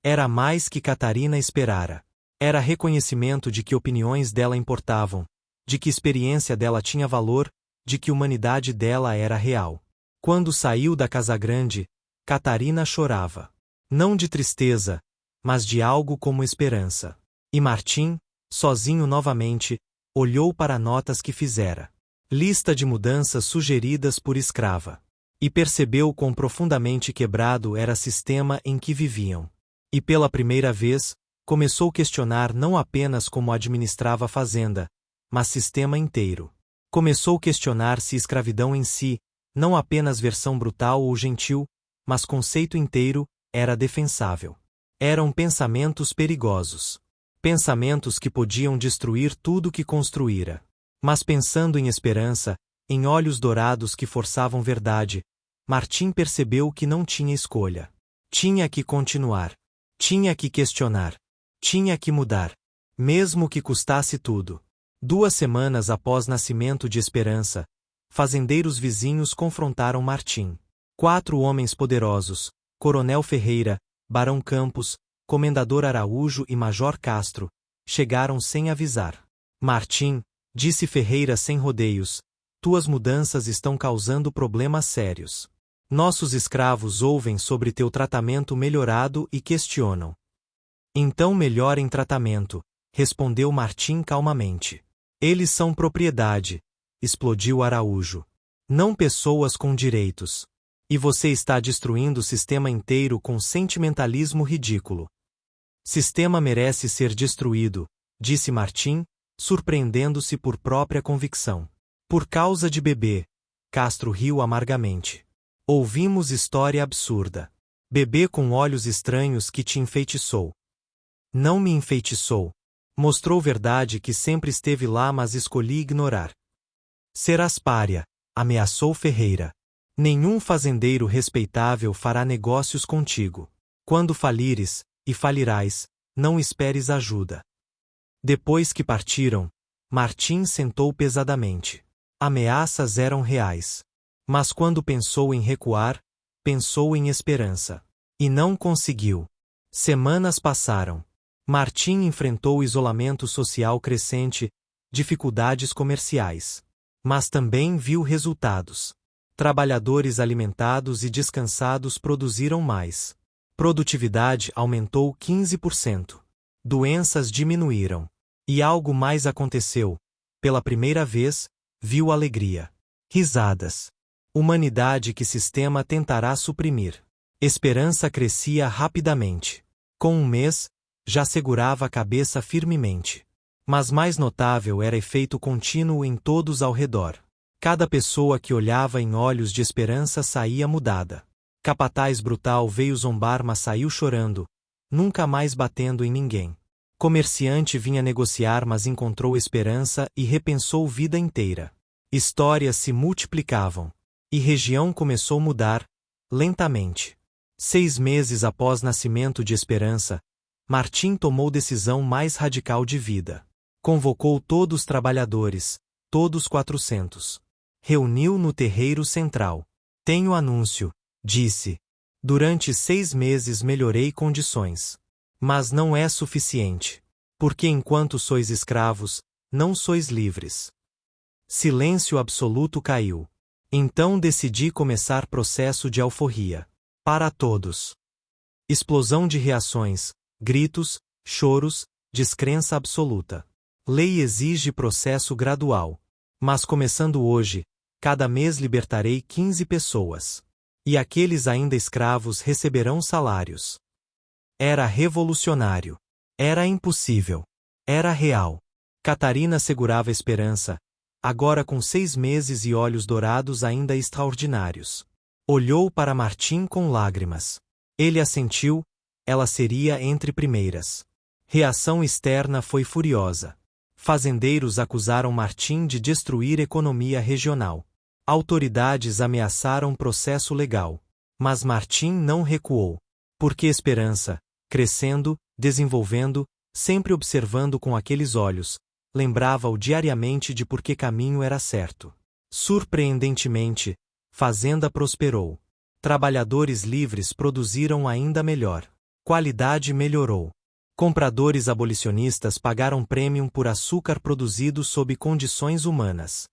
Era mais que Catarina esperara. Era reconhecimento de que opiniões dela importavam, de que experiência dela tinha valor, de que humanidade dela era real. Quando saiu da Casagrande, Catarina chorava. Não de tristeza, mas de algo como esperança. E Martim, sozinho novamente, olhou para notas que fizera. Lista de mudanças sugeridas por escrava. E percebeu quão profundamente quebrado era o sistema em que viviam. E pela primeira vez, começou a questionar não apenas como administrava a fazenda, mas sistema inteiro. Começou a questionar se escravidão em si, não apenas versão brutal ou gentil, mas conceito inteiro, era defensável. Eram pensamentos perigosos. Pensamentos que podiam destruir tudo que construíra. Mas pensando em esperança, em olhos dourados que forçavam verdade, Martim percebeu que não tinha escolha. Tinha que continuar. Tinha que questionar. Tinha que mudar. Mesmo que custasse tudo. 2 semanas após nascimento de Esperança, fazendeiros vizinhos confrontaram Martim. 4 homens poderosos, Coronel Ferreira, Barão Campos, Comendador Araújo e Major Castro, chegaram sem avisar. Martim, disse Ferreira sem rodeios, tuas mudanças estão causando problemas sérios. Nossos escravos ouvem sobre teu tratamento melhorado e questionam. Então melhorem tratamento, respondeu Martim calmamente. Eles são propriedade, explodiu Araújo. Não pessoas com direitos. E você está destruindo o sistema inteiro com sentimentalismo ridículo. Sistema merece ser destruído, disse Martim, surpreendendo-se por própria convicção. Por causa de bebê, Castro riu amargamente. Ouvimos história absurda. Bebê com olhos estranhos que te enfeitiçou. Não me enfeitiçou. Mostrou verdade que sempre esteve lá, mas escolhi ignorar. Serás pária, ameaçou Ferreira. Nenhum fazendeiro respeitável fará negócios contigo. Quando falires, e falirás, não esperes ajuda. Depois que partiram, Martim sentou pesadamente. Ameaças eram reais. Mas quando pensou em recuar, pensou em esperança. E não conseguiu. Semanas passaram. Martim enfrentou o isolamento social crescente, dificuldades comerciais. Mas também viu resultados. Trabalhadores alimentados e descansados produziram mais. Produtividade aumentou 15%. Doenças diminuíram. E algo mais aconteceu. Pela primeira vez, viu alegria. Risadas. Humanidade que sistema tentará suprimir. Esperança crescia rapidamente. Com um mês, já segurava a cabeça firmemente. Mas mais notável era efeito contínuo em todos ao redor. Cada pessoa que olhava em olhos de esperança saía mudada. Capataz brutal veio zombar, mas saiu chorando, nunca mais batendo em ninguém. Comerciante vinha negociar, mas encontrou esperança e repensou vida inteira. Histórias se multiplicavam. E região começou a mudar, lentamente. 6 meses após nascimento de Esperança, Martim tomou decisão mais radical de vida. Convocou todos os trabalhadores, todos 400. Reuniu no terreiro central. Tenho anúncio, disse. Durante 6 meses melhorei condições. Mas não é suficiente. Porque enquanto sois escravos, não sois livres. Silêncio absoluto caiu. Então decidi começar processo de alforria. Para todos. Explosão de reações, gritos, choros, descrença absoluta. Lei exige processo gradual. Mas começando hoje, cada mês libertarei 15 pessoas. E aqueles ainda escravos receberão salários. Era revolucionário. Era impossível. Era real. Catarina segurava a esperança, agora com 6 meses e olhos dourados ainda extraordinários. Olhou para Martim com lágrimas. Ele assentiu, ela seria entre primeiras. Reação externa foi furiosa. Fazendeiros acusaram Martim de destruir economia regional. Autoridades ameaçaram processo legal. Mas Martim não recuou. Porque Esperança, crescendo, desenvolvendo, sempre observando com aqueles olhos, lembrava-o diariamente de por que caminho era certo. Surpreendentemente, fazenda prosperou. Trabalhadores livres produziram ainda melhor. Qualidade melhorou. Compradores abolicionistas pagaram premium por açúcar produzido sob condições humanas.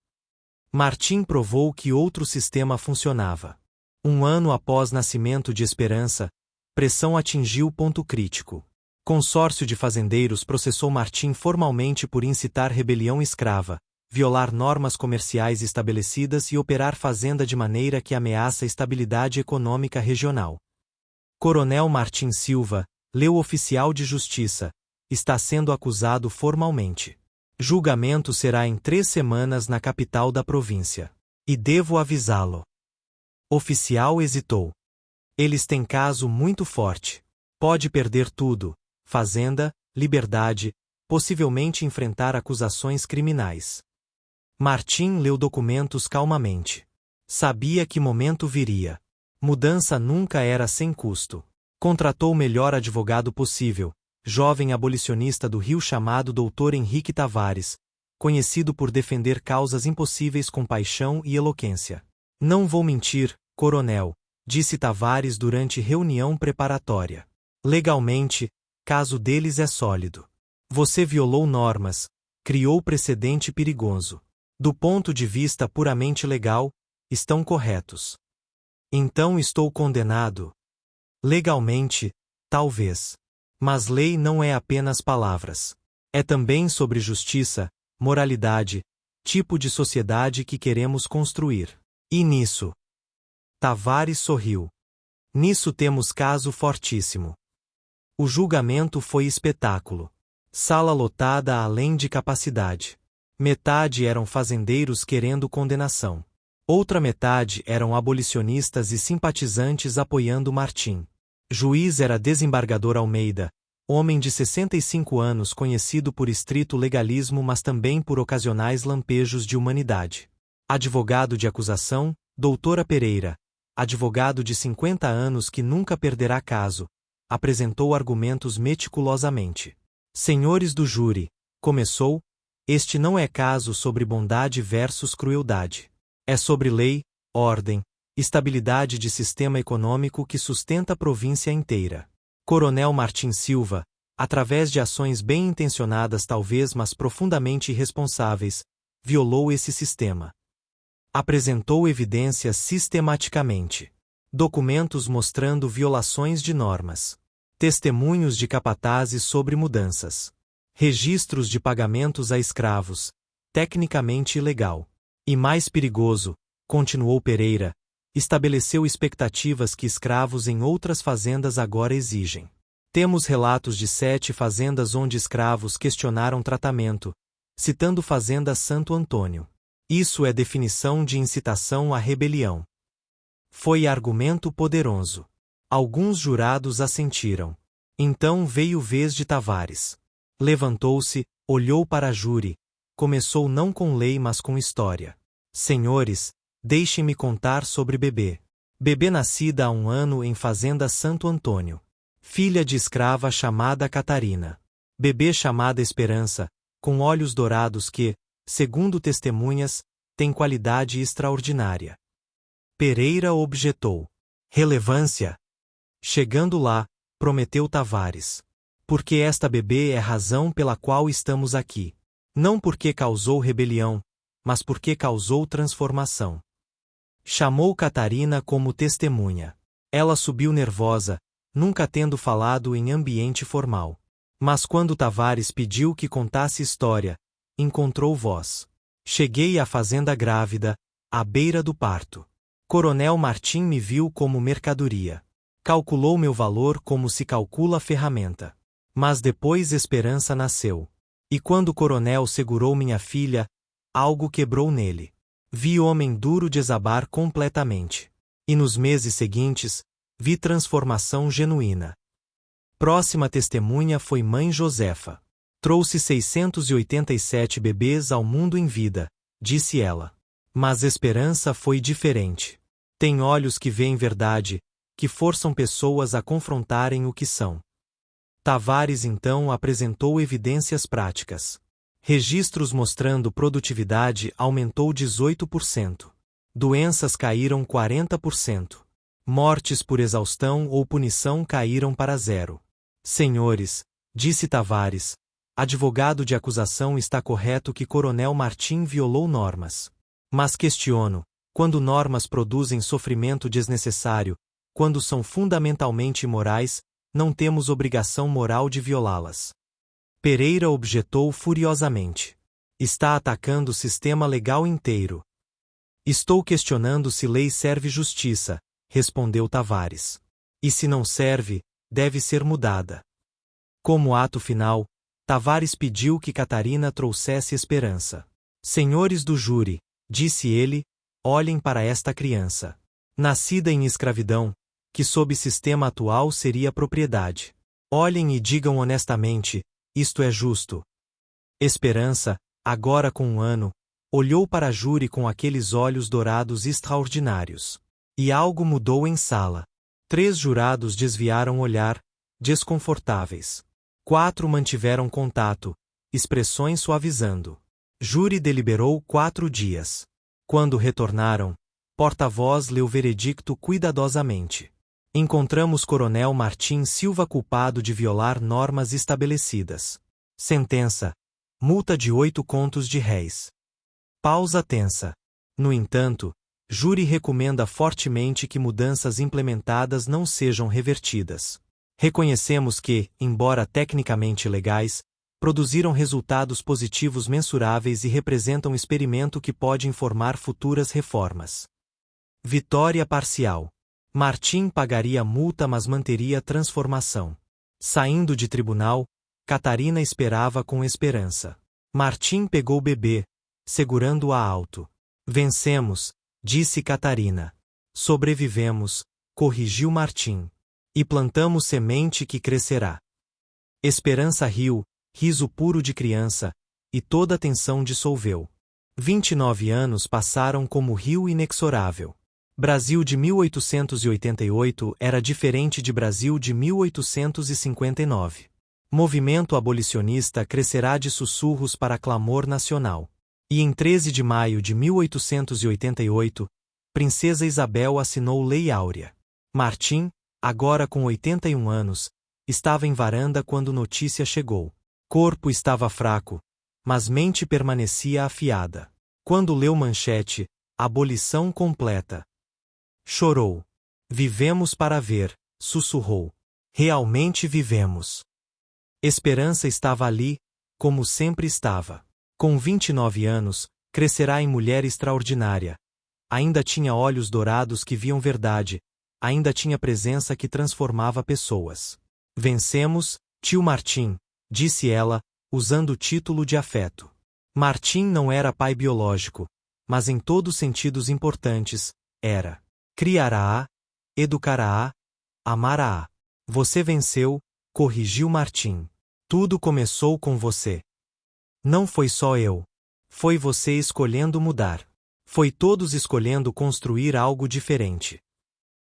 Martim provou que outro sistema funcionava. 1 ano após nascimento de Esperança, pressão atingiu ponto crítico. Consórcio de fazendeiros processou Martim formalmente por incitar rebelião escrava, violar normas comerciais estabelecidas e operar fazenda de maneira que ameaça a estabilidade econômica regional. Coronel Martim Silva, leu oficial de justiça, está sendo acusado formalmente. Julgamento será em 3 semanas na capital da província. E devo avisá-lo. Oficial hesitou. Eles têm caso muito forte. Pode perder tudo. Fazenda, liberdade, possivelmente enfrentar acusações criminais. Martim leu documentos calmamente. Sabia que momento viria. Mudança nunca era sem custo. Contratou o melhor advogado possível, jovem abolicionista do Rio chamado Dr. Henrique Tavares, conhecido por defender causas impossíveis com paixão e eloquência. Não vou mentir, coronel, disse Tavares durante reunião preparatória. Legalmente, caso deles é sólido. Você violou normas, criou precedente perigoso. Do ponto de vista puramente legal, estão corretos. Então estou condenado? Legalmente, talvez. Mas lei não é apenas palavras. É também sobre justiça, moralidade, tipo de sociedade que queremos construir. E nisso? Tavares sorriu. Nisso temos caso fortíssimo. O julgamento foi espetáculo. Sala lotada além de capacidade. Metade eram fazendeiros querendo condenação. Outra metade eram abolicionistas e simpatizantes apoiando Martim. Juiz era desembargador Almeida, homem de 65 anos conhecido por estrito legalismo mas também por ocasionais lampejos de humanidade. Advogado de acusação, doutora Pereira, advogado de 50 anos que nunca perderá caso, apresentou argumentos meticulosamente. Senhores do júri, começou, este não é caso sobre bondade versus crueldade. É sobre lei, ordem, estabilidade de sistema econômico que sustenta a província inteira. Coronel Martim Silva, através de ações bem intencionadas talvez mas profundamente irresponsáveis, violou esse sistema. Apresentou evidências sistematicamente. Documentos mostrando violações de normas. Testemunhos de capatazes sobre mudanças. Registros de pagamentos a escravos. Tecnicamente ilegal. E mais perigoso, continuou Pereira, estabeleceu expectativas que escravos em outras fazendas agora exigem. Temos relatos de 7 fazendas onde escravos questionaram tratamento, citando Fazenda Santo Antônio. Isso é definição de incitação à rebelião. Foi argumento poderoso. Alguns jurados assentiram. Então veio vez de Tavares. Levantou-se, olhou para a júri, começou não com lei mas com história. Senhores, deixem-me contar sobre Bebê. Bebê nascida há 1 ano em Fazenda Santo Antônio. Filha de escrava chamada Catarina. Bebê chamada Esperança, com olhos dourados que, segundo testemunhas, tem qualidade extraordinária. Pereira objetou. Relevância? Chegando lá, prometeu Tavares. Porque esta bebê é a razão pela qual estamos aqui. Não porque causou rebelião, mas porque causou transformação. Chamou Catarina como testemunha. Ela subiu nervosa, nunca tendo falado em ambiente formal. Mas quando Tavares pediu que contasse história, encontrou voz. Cheguei à fazenda grávida, à beira do parto. Coronel Martim me viu como mercadoria. Calculou meu valor como se calcula ferramenta. Mas depois Esperança nasceu. E quando o coronel segurou minha filha, algo quebrou nele. Vi homem duro desabar completamente. E nos meses seguintes, vi transformação genuína. Próxima testemunha foi mãe Josefa. Trouxe 687 bebês ao mundo em vida, disse ela. Mas Esperança foi diferente. Tem olhos que veem verdade, que forçam pessoas a confrontarem o que são. Tavares então apresentou evidências práticas. Registros mostrando produtividade aumentou 18%. Doenças caíram 40%. Mortes por exaustão ou punição caíram para 0. Senhores, disse Tavares, advogado de acusação está correto que Coronel Martim violou normas. Mas questiono, quando normas produzem sofrimento desnecessário, quando são fundamentalmente imorais, não temos obrigação moral de violá-las. Pereira objetou furiosamente. Está atacando o sistema legal inteiro. Estou questionando se lei serve justiça, respondeu Tavares. E se não serve, deve ser mudada. Como ato final, Tavares pediu que Catarina trouxesse Esperança. Senhores do júri, disse ele, olhem para esta criança. Nascida em escravidão, que sob sistema atual seria propriedade. Olhem e digam honestamente, isto é justo. Esperança, agora com 1 ano, olhou para a júri com aqueles olhos dourados extraordinários. E algo mudou em sala. 3 jurados desviaram o olhar, desconfortáveis. 4 mantiveram contato, expressões suavizando. Júri deliberou 4 dias. Quando retornaram, porta-voz leu o veredicto cuidadosamente. Encontramos Coronel Martim Silva culpado de violar normas estabelecidas. Sentença: multa de 8 contos de réis. Pausa tensa. No entanto, Júri recomenda fortemente que mudanças implementadas não sejam revertidas. Reconhecemos que, embora tecnicamente legais, produziram resultados positivos mensuráveis e representam um experimento que pode informar futuras reformas. Vitória parcial. Martim pagaria multa, mas manteria transformação. Saindo de tribunal, Catarina esperava com esperança. Martim pegou o bebê, segurando-a alto. Vencemos, disse Catarina. Sobrevivemos, corrigiu Martim. E plantamos semente que crescerá. Esperança riu, riso puro de criança, e toda a tensão dissolveu. 29 anos passaram como rio inexorável. Brasil de 1888 era diferente de Brasil de 1859. Movimento abolicionista crescerá de sussurros para clamor nacional. E em 13 de maio de 1888, Princesa Isabel assinou Lei Áurea. Martim, agora com 81 anos, estava em varanda quando notícia chegou. Corpo estava fraco, mas mente permanecia afiada. Quando leu manchete, abolição completa. Chorou. Vivemos para ver, sussurrou. Realmente vivemos. Esperança estava ali, como sempre estava. Com 29 anos, crescerá em mulher extraordinária. Ainda tinha olhos dourados que viam verdade, ainda tinha presença que transformava pessoas. Vencemos, tio Martim, disse ela, usando o título de afeto. Martim não era pai biológico, mas em todos sentidos importantes, era. Criará-a, educará-a, amará-a. Você venceu, corrigiu Martim. Tudo começou com você. Não foi só eu. Foi você escolhendo mudar. Foi todos escolhendo construir algo diferente.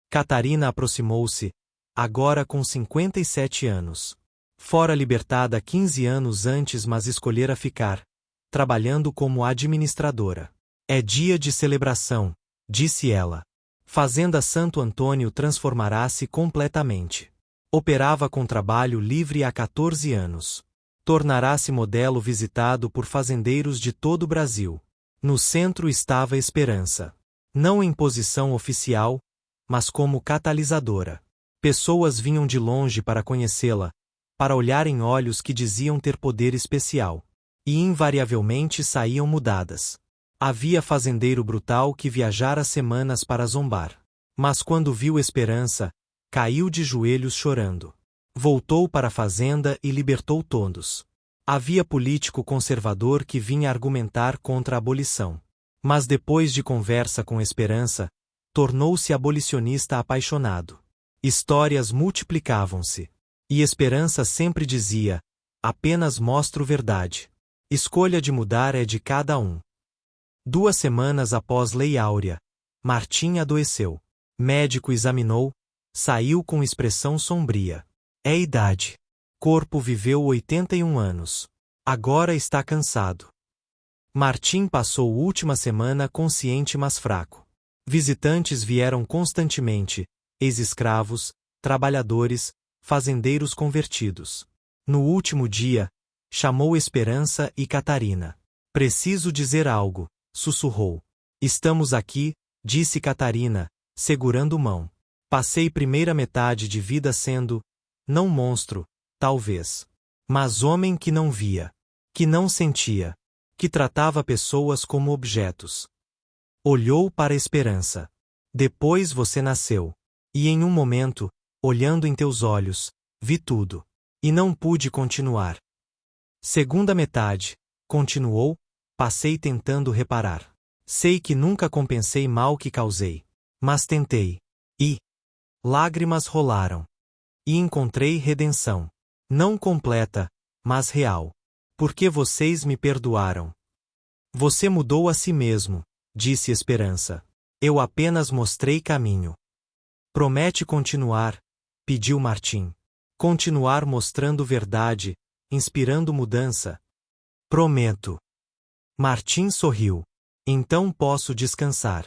Catarina aproximou-se, agora com 57 anos. Fora libertada 15 anos antes, mas escolhera ficar, trabalhando como administradora. É dia de celebração, disse ela. Fazenda Santo Antônio transformará-se completamente. Operava com trabalho livre há 14 anos. Tornará-se modelo visitado por fazendeiros de todo o Brasil. No centro estava Esperança. Não em posição oficial, mas como catalisadora. Pessoas vinham de longe para conhecê-la, para olhar em olhos que diziam ter poder especial. E invariavelmente saíam mudadas. Havia fazendeiro brutal que viajara semanas para zombar. Mas quando viu Esperança, caiu de joelhos chorando. Voltou para a fazenda e libertou todos. Havia político conservador que vinha argumentar contra a abolição. Mas depois de conversa com Esperança, tornou-se abolicionista apaixonado. Histórias multiplicavam-se. E Esperança sempre dizia: apenas mostro verdade. Escolha de mudar é de cada um. 2 semanas após Lei Áurea, Martim adoeceu. Médico examinou, saiu com expressão sombria. É idade. Corpo viveu 81 anos. Agora está cansado. Martim passou a última semana consciente mas fraco. Visitantes vieram constantemente, ex-escravos, trabalhadores, fazendeiros convertidos. No último dia, chamou Esperança e Catarina. Preciso dizer algo, sussurrou. Estamos aqui, disse Catarina, segurando mão. Passei primeira metade de vida sendo, não monstro, talvez, mas homem que não via, que não sentia, que tratava pessoas como objetos. Olhou para a Esperança. Depois você nasceu. E em um momento, olhando em teus olhos, vi tudo. E não pude continuar. Segunda metade, continuou, passei tentando reparar. Sei que nunca compensei mal que causei. Mas tentei. E lágrimas rolaram. E encontrei redenção. Não completa, mas real. Porque vocês me perdoaram. Você mudou a si mesmo, disse Esperança. Eu apenas mostrei caminho. Promete continuar, pediu Martim. Continuar mostrando verdade, inspirando mudança. Prometo. Martim sorriu. Então posso descansar.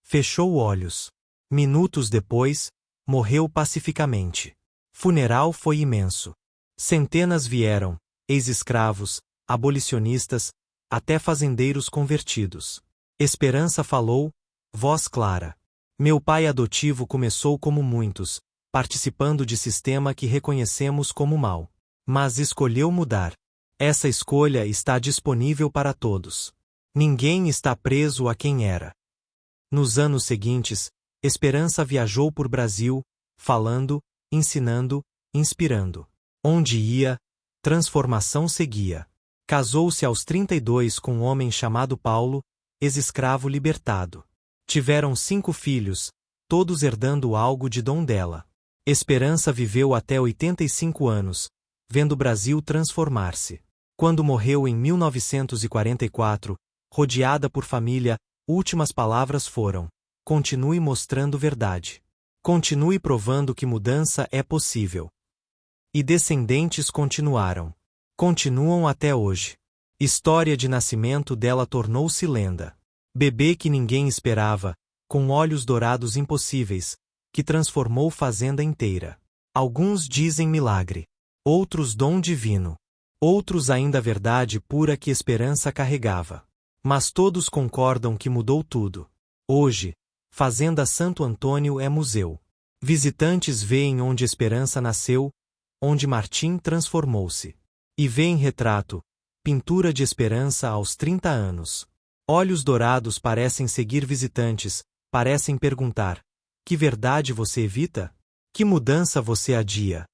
Fechou olhos. Minutos depois, morreu pacificamente. Funeral foi imenso. Centenas vieram, ex-escravos, abolicionistas, até fazendeiros convertidos. Esperança falou, Voz clara. Meu pai adotivo começou como muitos, participando de sistema que reconhecemos como mau. Mas escolheu mudar. Essa escolha está disponível para todos. Ninguém está preso a quem era. Nos anos seguintes, Esperança viajou por Brasil, falando, ensinando, inspirando. Onde ia, transformação seguia. Casou-se aos 32 com um homem chamado Paulo, ex-escravo libertado. Tiveram 5 filhos, todos herdando algo de dom dela. Esperança viveu até 85 anos, vendo o Brasil transformar-se. Quando morreu em 1944, rodeada por família, últimas palavras foram: continue mostrando verdade. Continue provando que mudança é possível. E descendentes continuaram. Continuam até hoje. História de nascimento dela tornou-se lenda. Bebê que ninguém esperava, com olhos dourados impossíveis, que transformou fazenda inteira. Alguns dizem milagre. Outros dom divino. Outros ainda verdade pura que Esperança carregava. Mas todos concordam que mudou tudo. Hoje, Fazenda Santo Antônio é museu. Visitantes veem onde Esperança nasceu, onde Martim transformou-se. E veem retrato, pintura de Esperança aos 30 anos. Olhos dourados parecem seguir visitantes, parecem perguntar: que verdade você evita? Que mudança você adia?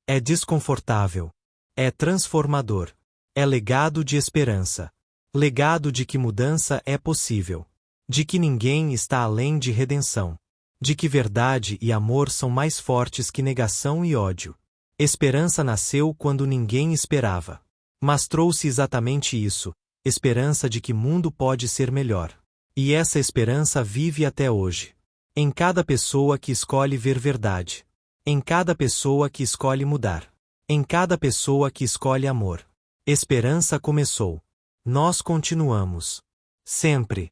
É desconfortável. É transformador. É legado de esperança. Legado de que mudança é possível. De que ninguém está além de redenção. De que verdade e amor são mais fortes que negação e ódio. Esperança nasceu quando ninguém esperava. Mas trouxe exatamente isso, esperança de que mundo pode ser melhor. E essa esperança vive até hoje. Em cada pessoa que escolhe ver verdade. Em cada pessoa que escolhe mudar. Em cada pessoa que escolhe amor. Esperança começou. Nós continuamos. Sempre.